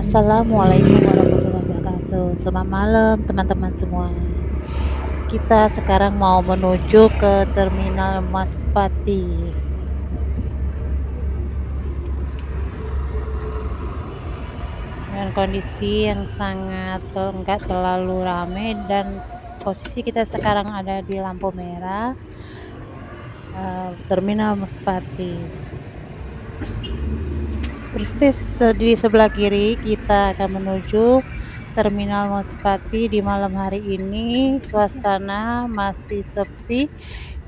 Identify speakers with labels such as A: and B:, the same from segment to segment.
A: Assalamualaikum warahmatullahi wabarakatuh. Selamat malam teman-teman semua. Kita sekarang mau menuju ke Terminal Maspati. Dengan kondisi yang sangat enggak terlalu ramai dan posisi kita sekarang ada di lampu merah Terminal Maspati. Persis di sebelah kiri kita akan menuju Terminal Maspati. Di malam hari ini suasana masih sepi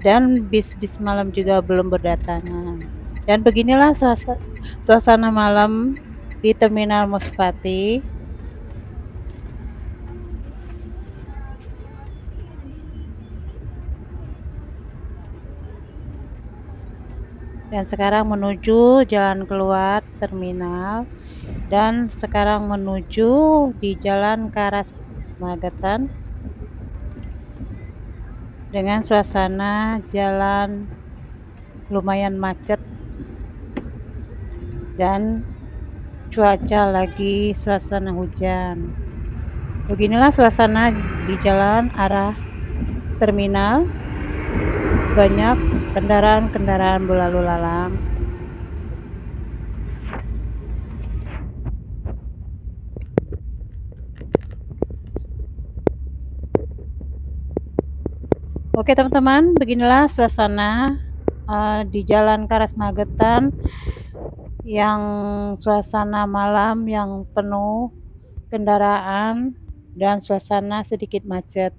A: dan bis-bis malam juga belum berdatangan. Dan beginilah suasana malam di Terminal Maspati. Dan sekarang menuju jalan keluar terminal, dan sekarang menuju di Jalan Karas Magetan dengan suasana jalan lumayan macet dan cuaca lagi suasana hujan. Beginilah suasana di jalan arah terminal, banyak kendaraan-kendaraan berlalu lalang. Oke teman-teman, beginilah suasana di Jalan Karas Magetan, yang suasana malam yang penuh kendaraan dan suasana sedikit macet.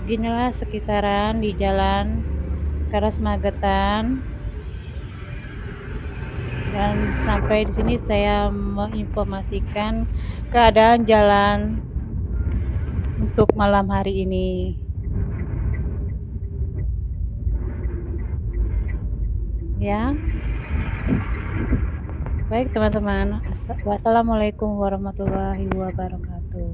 A: Beginilah sekitaran di Jalan Karas Magetan, dan sampai di sini saya menginformasikan keadaan jalan untuk malam hari ini. Ya, baik teman-teman. Wassalamualaikum warahmatullahi wabarakatuh.